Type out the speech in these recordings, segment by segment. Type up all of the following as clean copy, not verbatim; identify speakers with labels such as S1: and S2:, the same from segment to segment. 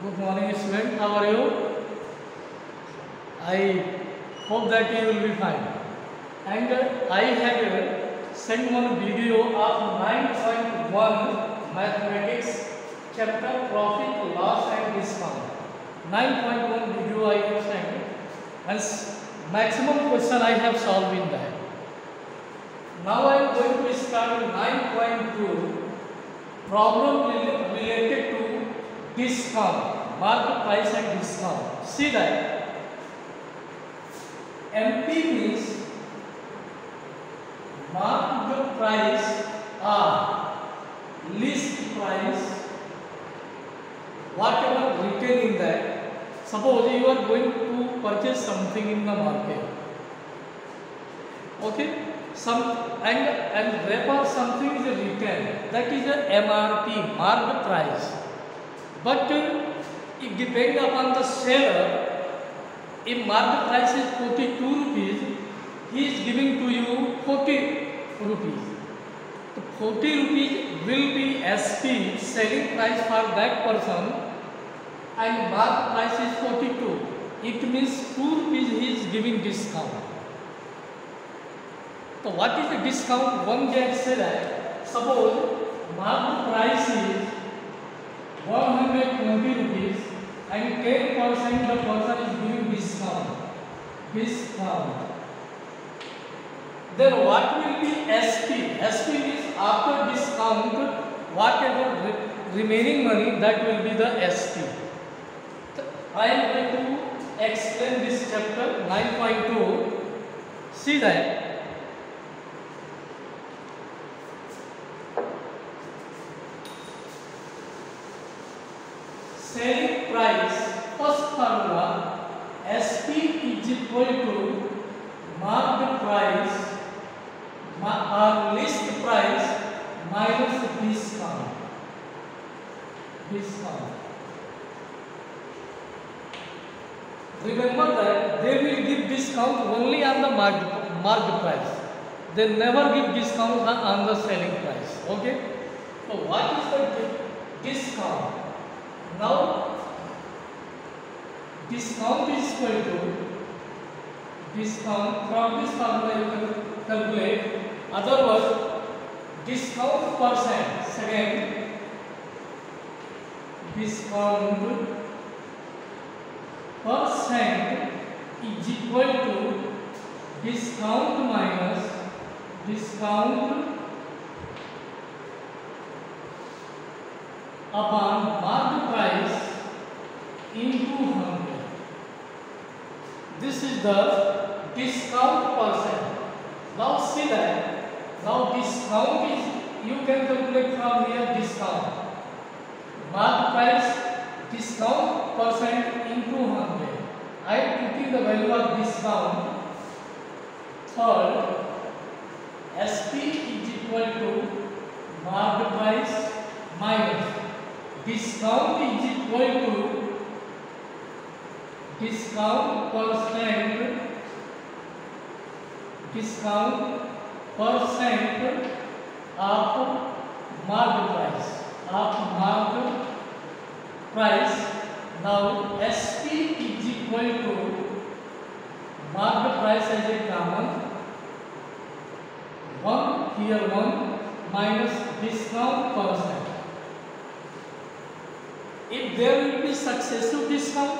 S1: Good morning, student. How are you? I hope that you will be fine. And I have sent one video of 9.1 Mathematics chapter Profit, Loss and Discount. 9.1 video I have sent, and maximum question I have solved in that. Now I am going to start 9.2 problem related to discount, market price and discount. See that MP means market price or list price, whatever written in that. Suppose you are going to purchase something in the market, okay, and wherever something is written, that is a MRP, market price. But it depends upon the seller. If market price is 42 rupees, he is giving to you 40 rupees. So 40 rupees will be SP, selling price for that person, and market price is 42. It means 2 rupees he is giving discount. So what is the discount? One can say that suppose market price is 120 rupees and 10% the person is giving discount. Then what will be SP? SP means after discount, whatever remaining money, that will be the SP. So I am going to explain this chapter 9.2. See that. Selling price, first formula, SP is equal to market price or list price minus discount. Remember that they will give discount only on the market price. They never give discount on the selling price. Okay. So what is the discount? Now, discount is equal to discount. From this formula you can calculate. Otherwise, discount percent. Second, discount percent is equal to discount minus discount upon market price into 100. This is the discount percent. Now see that. Now discount is, you can calculate from here discount. Market price, discount percent into 100. I am putting the value of discount. Third, SP is equal to market price minus discount is equal to discount percent of market price. Now SP is equal to market price as a common, 1 here 1 minus discount percent. If there will be successive discount,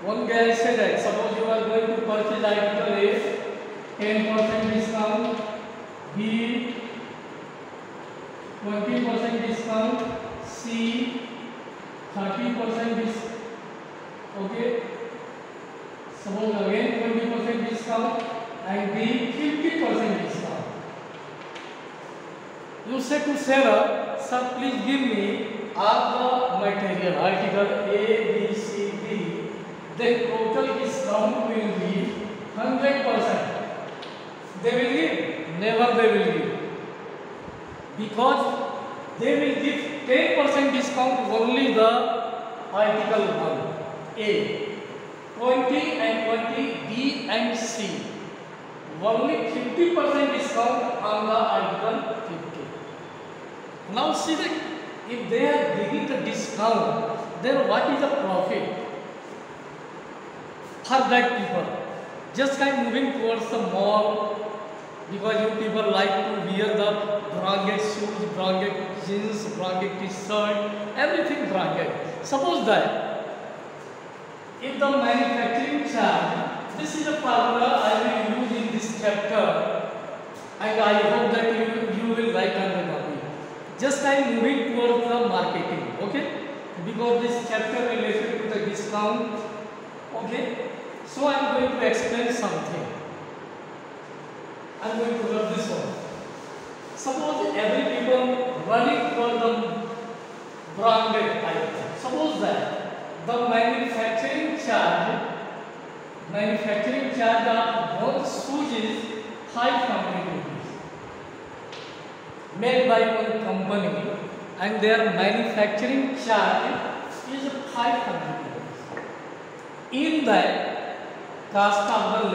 S1: one guy said that suppose you are going to purchase article A, 10% discount, B 20% discount, C 30% discount. Okay. Suppose again 20% discount and D 50% discount. You say to seller, sir, please give me all the material, article A, B, C, D, then total discount will be 100%. They will give? Never they will give. Because they will give 10% discount only the article 1, A, 20 and 20, B and C. Only 50% discount on the article 50. Now see the if they are giving the discount, then what is the profit for that people? Just kind moving towards the mall, because you people like to wear the branded shoes, branded jeans, branded t-shirt, everything branded. Suppose that if the manufacturing charge, this is a formula I will use in this chapter, and I hope that you will write on the copy. Just I am moving towards the marketing, okay? Because this chapter related to the discount, okay? So I am going to explain something. I am going to learn this one. Suppose every people running for the branded item. Suppose that the manufacturing charge of one shoes is 500 rupees, made by one company, and their manufacturing charge is 500 rupees. In that, cost of the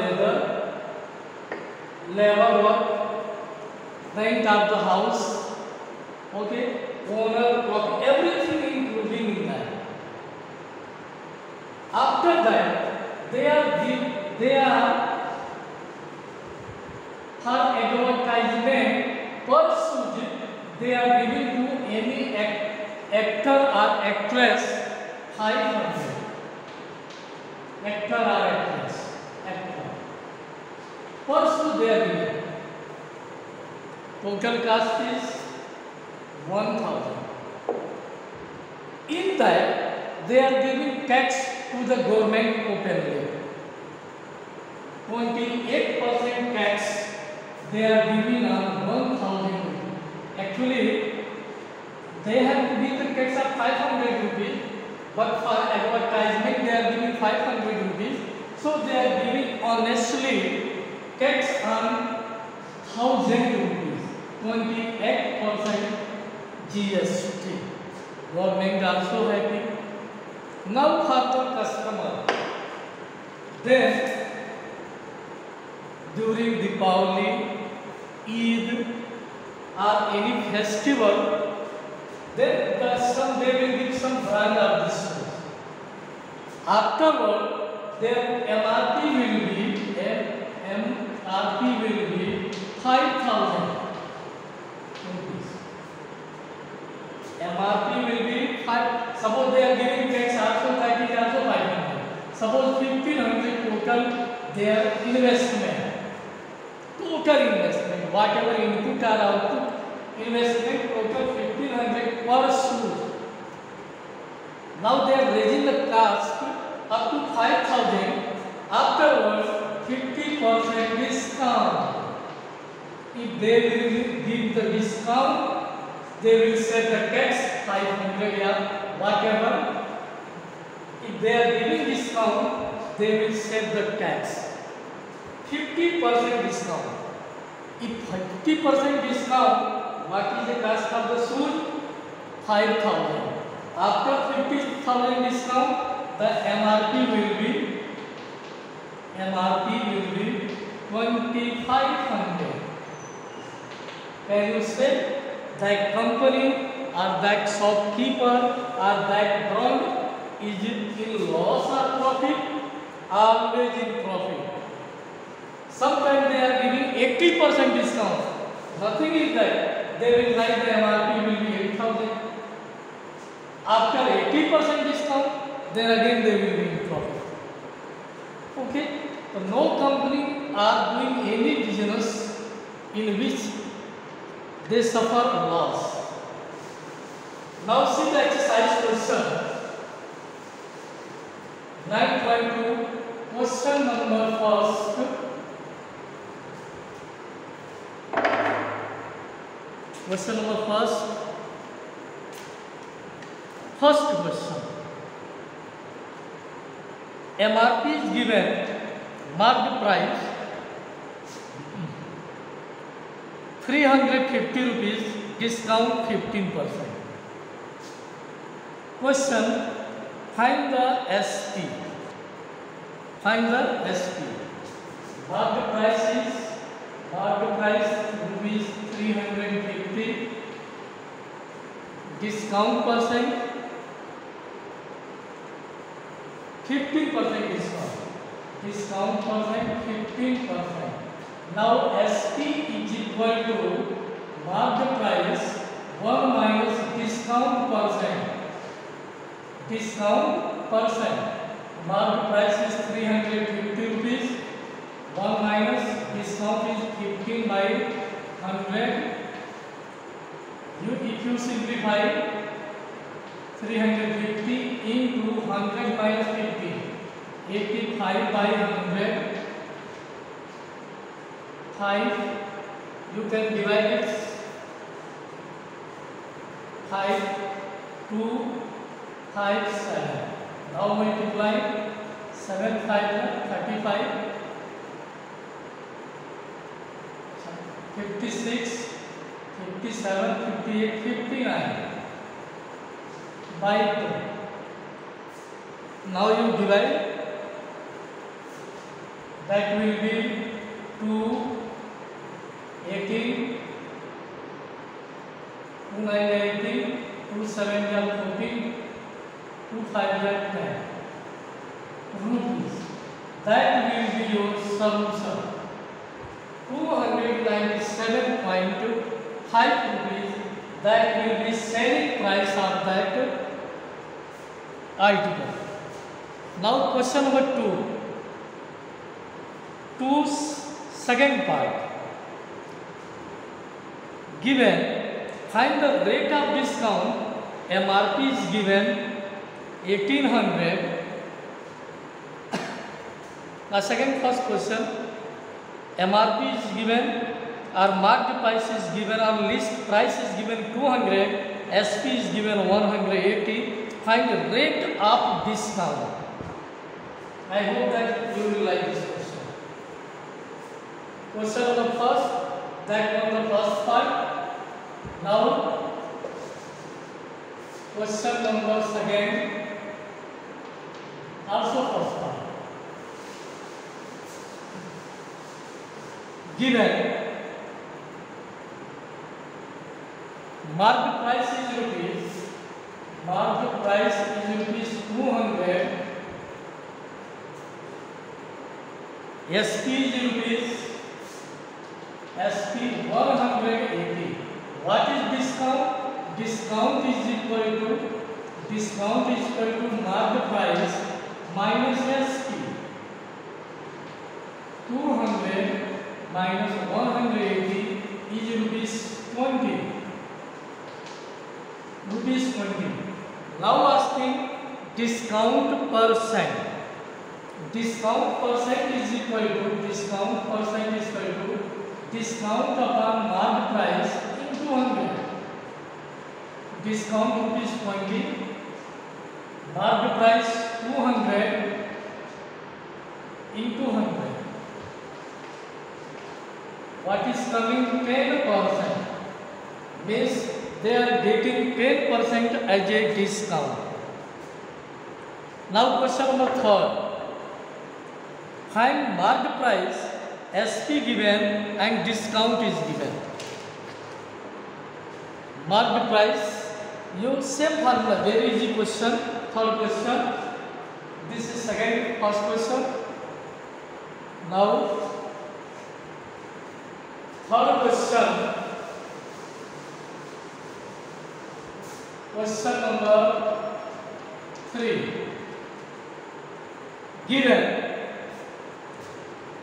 S1: labor work, rent of the house, okay, owner, profit, everything including in that. After that, they are for advertisement per shoot, they are giving to any actor or actress 500. Actor or actress, actor. Per shoot they are giving. Total cost is 1000. In that, they are giving tax to the government openly. 28% tax they are giving on 1000. Actually, they have to give the tax of 500 rupees, but for advertisement they are giving 500 rupees. So they are giving honestly tax on 1000 rupees, 28% GST. Government also happy. Now for the customer, then during Deepavali, Eid or any festival, then they will give some brand of this shoes. Afterward, their MRP will be 5,000 rupees. MRP will be 5. Suppose they are giving tax also, that is also 500. Suppose 1500 total their investment. Total investment, whatever input or output, investment total 1500 per shoe. Now they are raising the cost up to 5,000. Afterwards, 50% discount. If they will give the discount, they will set the tax 500 or whatever. If they are giving discount, they will set the tax 50% discount. If 50% discount, what is the cost of the shoes? 5,000. After 50,000 discount, the MRP will be 2,500. Can you say that company or that shopkeeper or that brand is in loss or profit? Always in profit. Sometimes they are giving 80% discount. Nothing is that. They will write the MRP will be 8,000. After 80% discount, then again they will be in profit. Okay? So no company are doing any business in which they suffer loss. Now see the exercise question. 9.2, question number first. Question number first. First question. MRP is given, marked price 350 rupees, discount 15%. Question, find the ST. Find the ST. Marked price rupees 350, discount percent, 15% discount. Discount percent 15%. Now SP is equal to market price 1 minus discount percent. Discount percent. Market price is 350 rupees. 1 minus discount is 15 by 100. If you simplify 350 into 100 minus 50, 85 by 100. 5, you can divide it. 5, 2, 5, 7. Now multiply 7, 5, 35, 56, 57, 58, 59 by 2. Now you divide. That will be 2, 18, 2 9 18, 2 7 14, 2 5 10 rupees. That will be your solution. 297.5 rupees. That will be selling price of that article. Now question number 2. Second part. Given, find the rate of discount. MRP is given 1800. Now first question. MRP is given, or market price is given, or list price is given 200. SP is given 180. Find the rate of discount. I hope that you will like this question. Question number first, that on the first part. Now, question number second, also first part. Given market price is rupees, market price is rupees 200, SP is rupees, SP 180. What is discount? Discount is equal to market price minus SP. 200 minus 180 is rupees 20. Rupees 20. Now asking discount percent. Discount percent is equal to discount upon market price into 100. Discount rupees 20. Market price 200 into 100. What is coming? 10%. Means they are getting 10% as a discount. Now question number third. Find market price, SP given and discount is given. Market price, you same formula, very easy question. Third question. This is first question. Now third question. Question number 3. Given,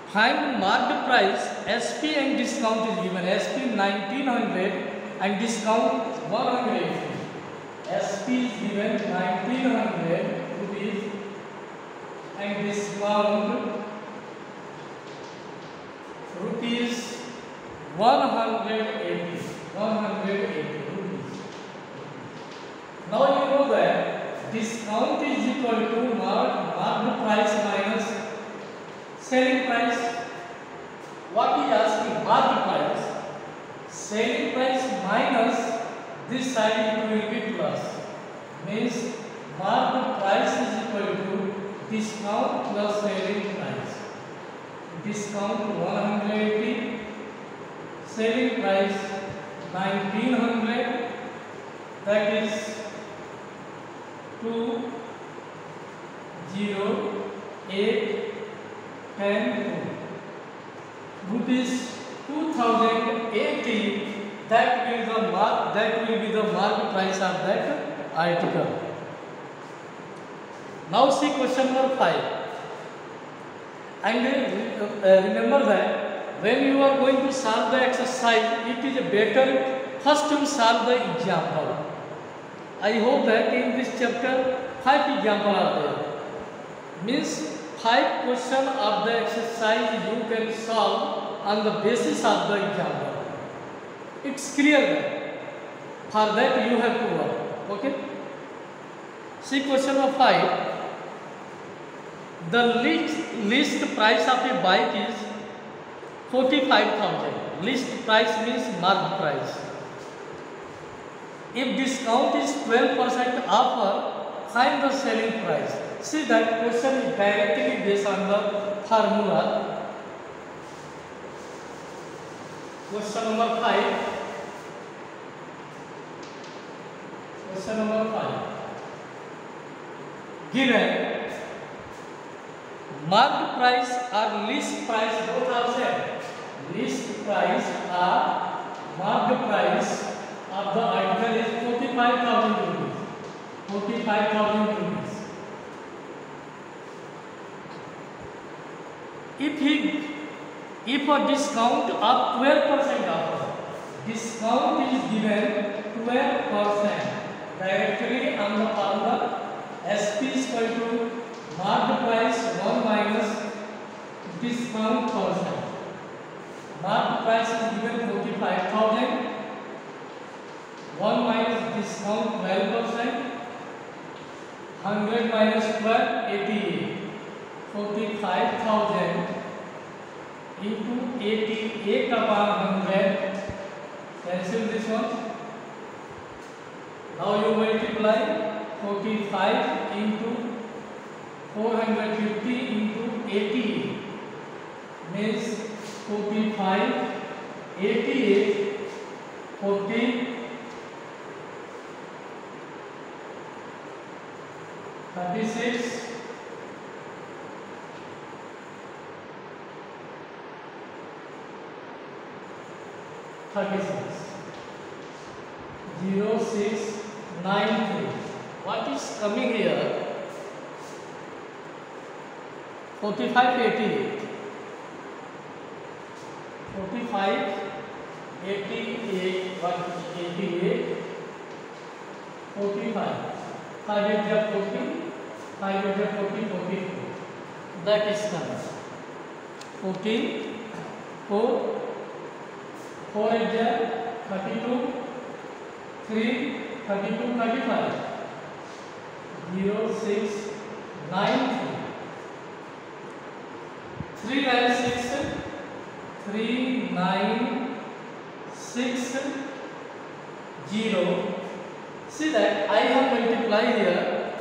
S1: find market price, SP and discount is given. SP 1900 and discount 180. SP is given 1900 rupees and discount rupees 180. 180 rupees. Now you know that discount is equal to market price minus selling price. What is asking? Market price. Selling price minus this side it will be plus. Means market price is equal to discount plus selling price. Discount 180. Selling price 1900 that is 2 0 8 10 rupees 2080, that will be the market price of that article. Now see question number 5, and remember that when you are going to solve the exercise, it is better first to solve the example. I hope that in this chapter 5 examples are there. Means 5 questions of the exercise you can solve on the basis of the example. It's clear that for that you have to work. Okay. See question number 5. The list price of a bike is 45,000. List price means market price. If discount is 12% offer, find the selling price. See that question is directly based on the formula. Question number 5. Question number 5. Given market price or list price, both are same. List price or market price of the article is 45,000 rupees. 45,000 rupees. If a discount of 12% offer, discount is given 12%, directly on the formula SP is equal to market price 1 minus discount percent. Market price is given 45,000, 1 minus discount 12%, 100 minus 12, 88. 45,000 into 88 upon 100. Cancel this one. Now you multiply 45 into 450 into 80 means 45, 88, 40, 36, 36, 0693. What is coming here? 45, 88. 45, 88, 88, 45. 5 is 40, 5 is 40, 44. That is coming. 40, 4, 4 is 32, 3, 32, 35. 0693. 396, 3960. See that I have multiplied here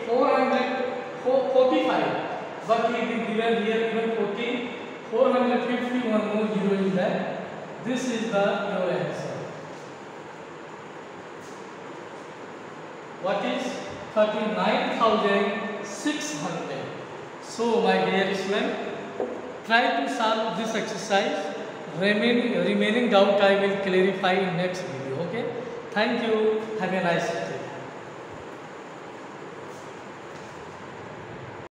S1: 445, but it is given here even 40, 450, one more zero is there. This is the your answer. What is 39,600? So my dear student, try to solve this exercise. Remaining doubt I will clarify in next video. Okay. Thank you. Have a nice day.